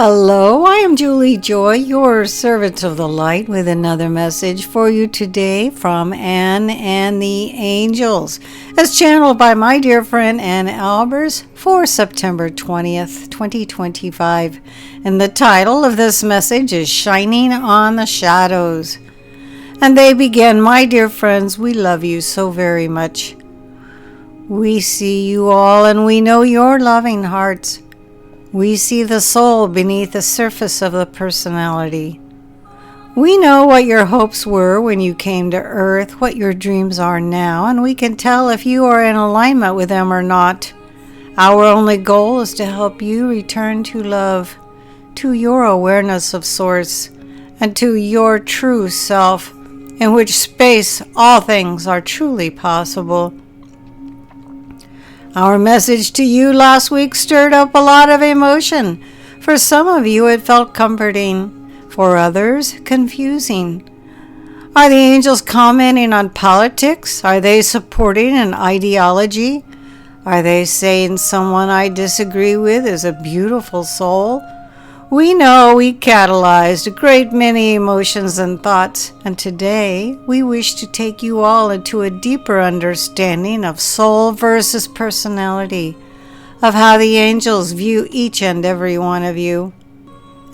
Hello, I am Julie Joy, your servant of the light, with another message for you today from Anne and the Angels, as channeled by my dear friend Anne Albers for September 20th, 2025. And the title of this message is Shining on the Shadows. And they begin, my dear friends, we love you so very much. We see you all and we know your loving hearts. We see the soul beneath the surface of the personality. We know what your hopes were when you came to Earth, what your dreams are now, and we can tell if you are in alignment with them or not. Our only goal is to help you return to love, to your awareness of Source, and to your true self, in which space all things are truly possible. Our message to you last week stirred up a lot of emotion. For some of you, it felt comforting. For others, confusing. Are the angels commenting on politics? Are they supporting an ideology? Are they saying someone I disagree with is a beautiful soul? We know we catalyzed a great many emotions and thoughts, and today we wish to take you all into a deeper understanding of soul versus personality, of how the angels view each and every one of you,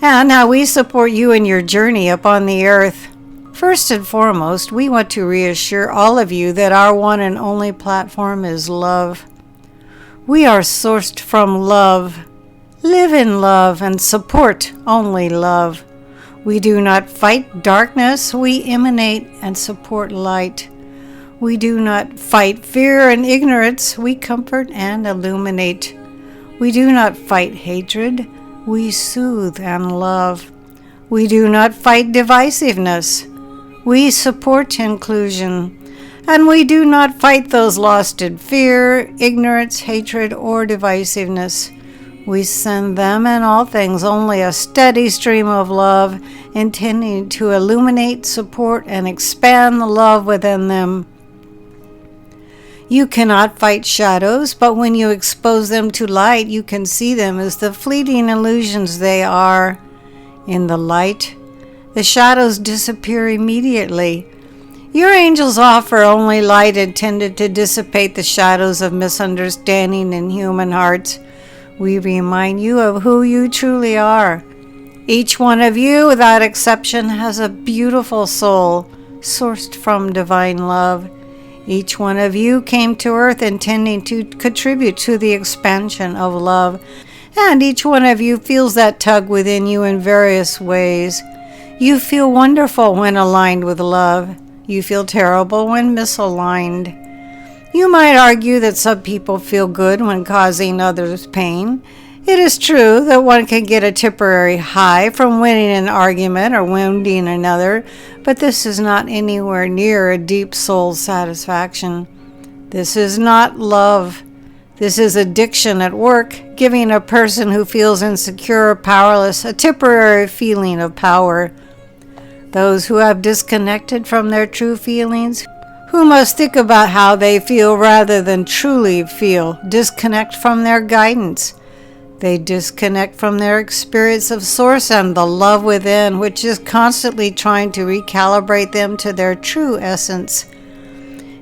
and how we support you in your journey upon the earth. First and foremost, we want to reassure all of you that our one and only platform is love. We are sourced from love. Live in love and support only love. We do not fight darkness, we emanate and support light. We do not fight fear and ignorance, we comfort and illuminate. We do not fight hatred, we soothe and love. We do not fight divisiveness, we support inclusion. And we do not fight those lost in fear, ignorance, hatred, or divisiveness. We send them and all things only a steady stream of love, intending to illuminate, support, and expand the love within them. You cannot fight shadows, but when you expose them to light, you can see them as the fleeting illusions they are. In the light, the shadows disappear immediately. Your angels offer only light intended to dissipate the shadows of misunderstanding in human hearts. We remind you of who you truly are. Each one of you, without exception, has a beautiful soul, sourced from divine love. Each one of you came to earth intending to contribute to the expansion of love, and each one of you feels that tug within you in various ways. You feel wonderful when aligned with love. You feel terrible when misaligned. You might argue that some people feel good when causing others pain. It is true that one can get a temporary high from winning an argument or wounding another, but this is not anywhere near a deep soul satisfaction. This is not love. This is addiction at work, giving a person who feels insecure or powerless a temporary feeling of power. Those who have disconnected from their true feelings, who must think about how they feel rather than truly feel, disconnect from their guidance. They disconnect from their experience of Source and the love within, which is constantly trying to recalibrate them to their true essence.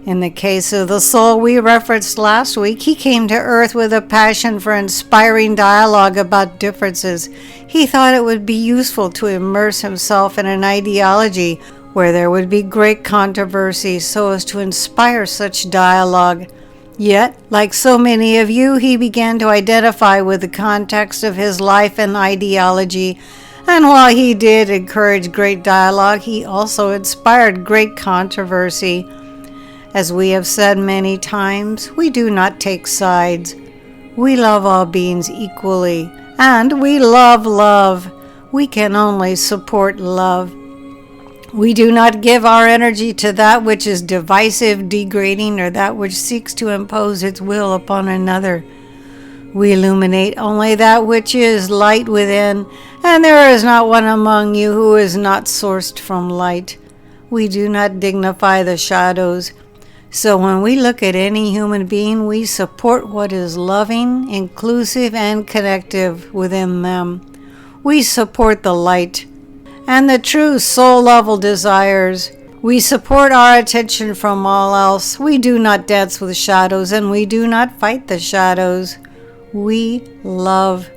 In the case of the soul we referenced last week, he came to earth with a passion for inspiring dialogue about differences. He thought it would be useful to immerse himself in an ideology where there would be great controversy so as to inspire such dialogue. Yet, like so many of you, he began to identify with the context of his life and ideology, and while he did encourage great dialogue, he also inspired great controversy. As we have said many times, we do not take sides. We love all beings equally, and we love love. We can only support love. We do not give our energy to that which is divisive, degrading, or that which seeks to impose its will upon another. We illuminate only that which is light within, and there is not one among you who is not sourced from light. We do not dignify the shadows. So when we look at any human being, we support what is loving, inclusive, and connective within them. We support the light and the true soul-level desires. We support our attention from all else. We do not dance with shadows, and we do not fight the shadows. We love.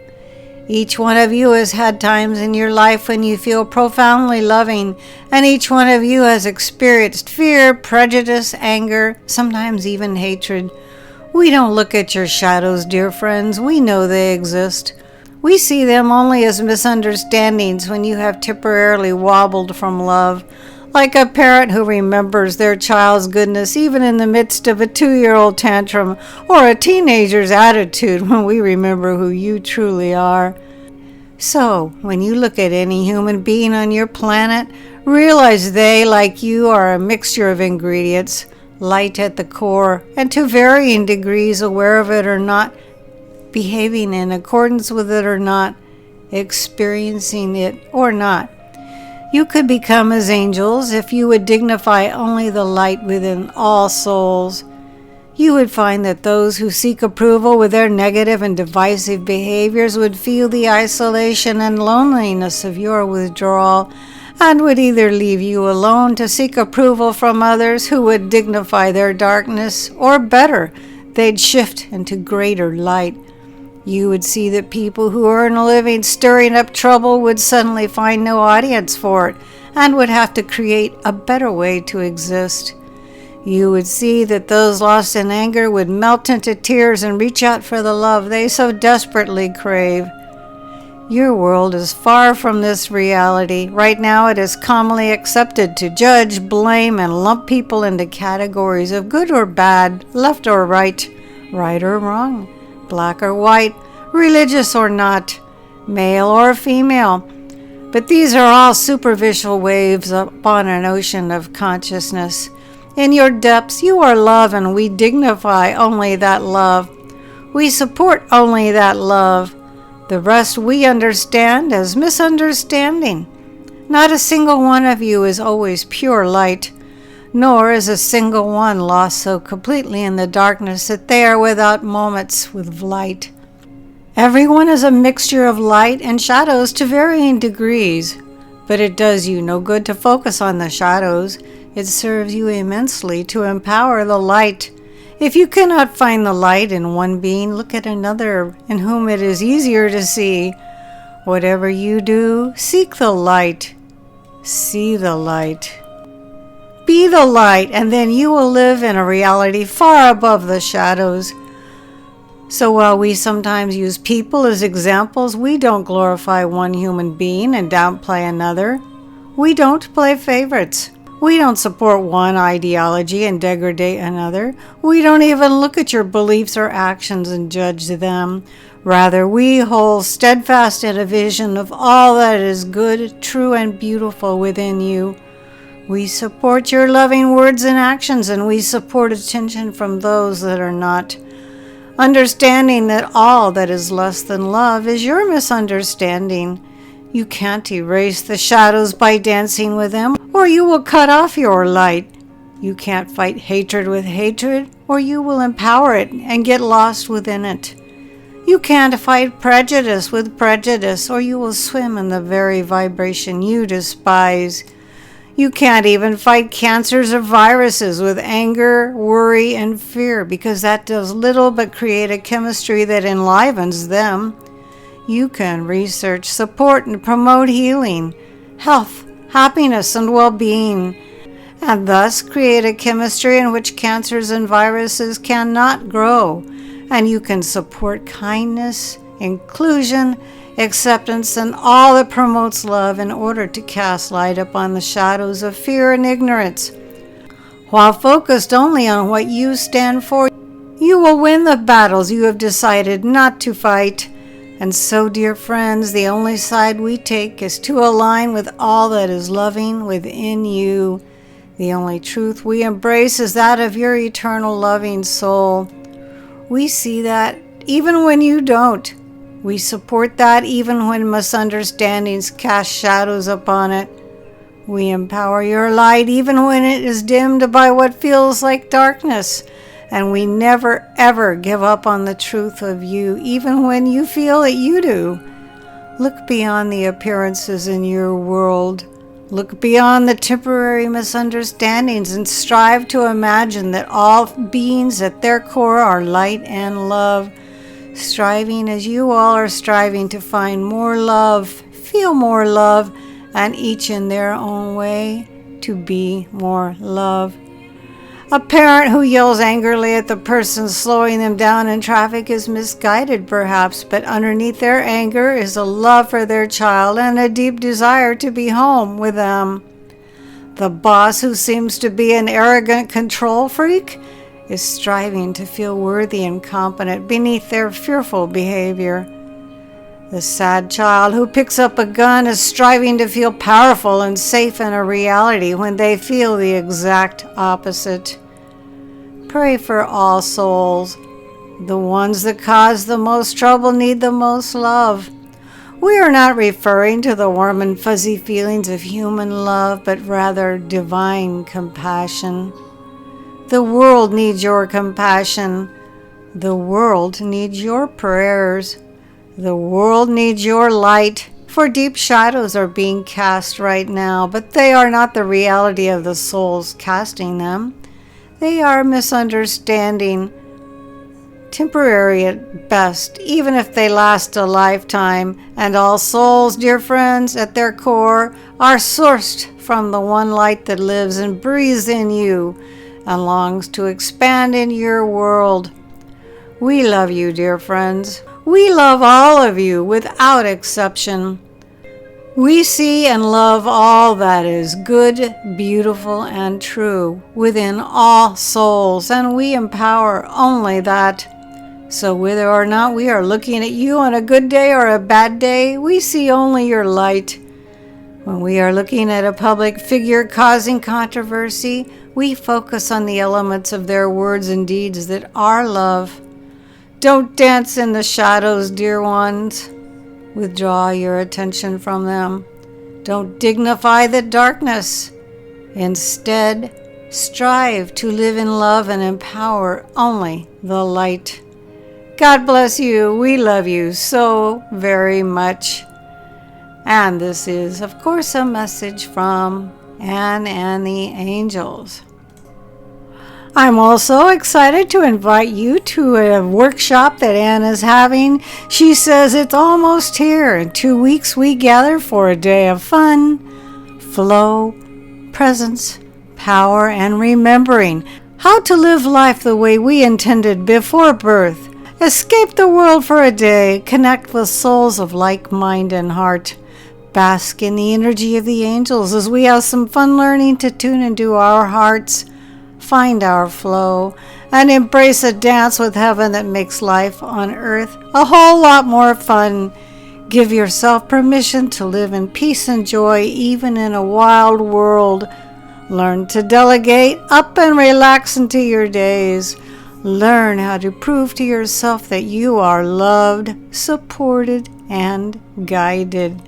Each one of you has had times in your life when you feel profoundly loving, and each one of you has experienced fear, prejudice, anger, sometimes even hatred. We don't look at your shadows, dear friends. We know they exist. We see them only as misunderstandings when you have temporarily wobbled from love, like a parent who remembers their child's goodness even in the midst of a 2-year-old tantrum, or a teenager's attitude when we remember who you truly are. So, when you look at any human being on your planet, realize they, like you, are a mixture of ingredients, light at the core, and to varying degrees aware of it or not, behaving in accordance with it or not, experiencing it or not. You could become as angels if you would dignify only the light within all souls. You would find that those who seek approval with their negative and divisive behaviors would feel the isolation and loneliness of your withdrawal, and would either leave you alone to seek approval from others who would dignify their darkness, or better, they'd shift into greater light. You would see that people who earn a living stirring up trouble would suddenly find no audience for it, and would have to create a better way to exist. You would see that those lost in anger would melt into tears and reach out for the love they so desperately crave. Your world is far from this reality. Right now it is commonly accepted to judge, blame, and lump people into categories of good or bad, left or right, right or wrong, black or white, religious or not, male or female. But these are all superficial waves upon an ocean of consciousness. In your depths, you are love, and we dignify only that love. We support only that love. The rest we understand as misunderstanding. Not a single one of you is always pure light, nor is a single one lost so completely in the darkness that they are without moments with light. Everyone is a mixture of light and shadows to varying degrees, but it does you no good to focus on the shadows. It serves you immensely to empower the light. If you cannot find the light in one being, look at another in whom it is easier to see. Whatever you do, seek the light. See the light. Be the light, and then you will live in a reality far above the shadows. So while we sometimes use people as examples, we don't glorify one human being and downplay another. We don't play favorites. We don't support one ideology and degrade another. We don't even look at your beliefs or actions and judge them. Rather, we hold steadfast in a vision of all that is good, true, and beautiful within you. We support your loving words and actions, and we support attention from those that are not. Understanding that all that is less than love is your misunderstanding. You can't erase the shadows by dancing with them, or you will cut off your light. You can't fight hatred with hatred, or you will empower it and get lost within it. You can't fight prejudice with prejudice, or you will swim in the very vibration you despise. You can't even fight cancers or viruses with anger, worry, and fear, because that does little but create a chemistry that enlivens them. You can research, support, and promote healing, health, happiness, and well-being, and thus create a chemistry in which cancers and viruses cannot grow, and you can support kindness, inclusion, acceptance, and all that promotes love in order to cast light upon the shadows of fear and ignorance. While focused only on what you stand for, you will win the battles you have decided not to fight. And so, dear friends, the only side we take is to align with all that is loving within you. The only truth we embrace is that of your eternal loving soul. We see that even when you don't. We support that even when misunderstandings cast shadows upon it. We empower your light even when it is dimmed by what feels like darkness. And we never ever give up on the truth of you, even when you feel that you do. Look beyond the appearances in your world. Look beyond the temporary misunderstandings and strive to imagine that all beings at their core are light and love. Striving as you all are striving to find more love, feel more love, and each in their own way to be more love. A parent who yells angrily at the person slowing them down in traffic is misguided perhaps, but underneath their anger is a love for their child and a deep desire to be home with them. The boss who seems to be an arrogant control freak is striving to feel worthy and competent beneath their fearful behavior. The sad child who picks up a gun is striving to feel powerful and safe in a reality when they feel the exact opposite. Pray for all souls. The ones that cause the most trouble need the most love. We are not referring to the warm and fuzzy feelings of human love, but rather divine compassion. The world needs your compassion. The world needs your prayers. The world needs your light, for deep shadows are being cast right now, but they are not the reality of the souls casting them. They are misunderstanding, temporary at best, even if they last a lifetime, and all souls, dear friends, at their core, are sourced from the one light that lives and breathes in you and longs to expand in your world. We love you, dear friends. We love all of you without exception. We see and love all that is good, beautiful, and true within all souls, and we empower only that. So whether or not we are looking at you on a good day or a bad day, we see only your light. When we are looking at a public figure causing controversy, we focus on the elements of their words and deeds that are love. Don't dance in the shadows, dear ones. Withdraw your attention from them. Don't dignify the darkness. Instead, strive to live in love and empower only the light. God bless you. We love you so very much. And this is, of course, a message from Anne and the Angels. I'm also excited to invite you to a workshop that Anne is having. She says it's almost here. In 2 weeks, we gather for a day of fun, flow, presence, power, and remembering how to live life the way we intended before birth. Escape the world for a day. Connect with souls of like mind and heart. Bask in the energy of the angels as we have some fun learning to tune into our hearts. Find our flow, and embrace a dance with heaven that makes life on earth a whole lot more fun. Give yourself permission to live in peace and joy even in a wild world. Learn to delegate, up and relax into your days. Learn how to prove to yourself that you are loved, supported, and guided.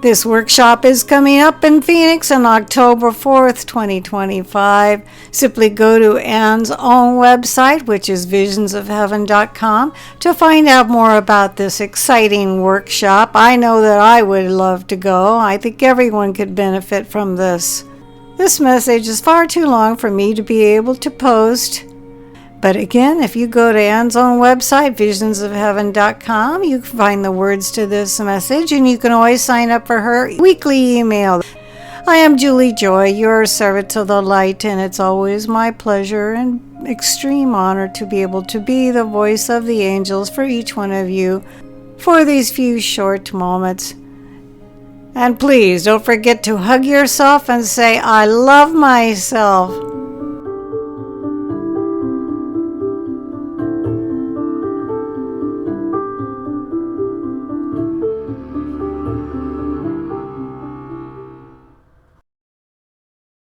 This workshop is coming up in Phoenix on October 4th, 2025. Simply go to Anne's own website, which is visionsofheaven.com, to find out more about this exciting workshop. I know that I would love to go. I think everyone could benefit from this. This message is far too long for me to be able to post. But again, if you go to Anne's own website, visionsofheaven.com, you can find the words to this message, and you can always sign up for her weekly email. I am Julie Joy, your servant to the light, and it's always my pleasure and extreme honor to be able to be the voice of the angels for each one of you for these few short moments. And please don't forget to hug yourself and say, I love myself.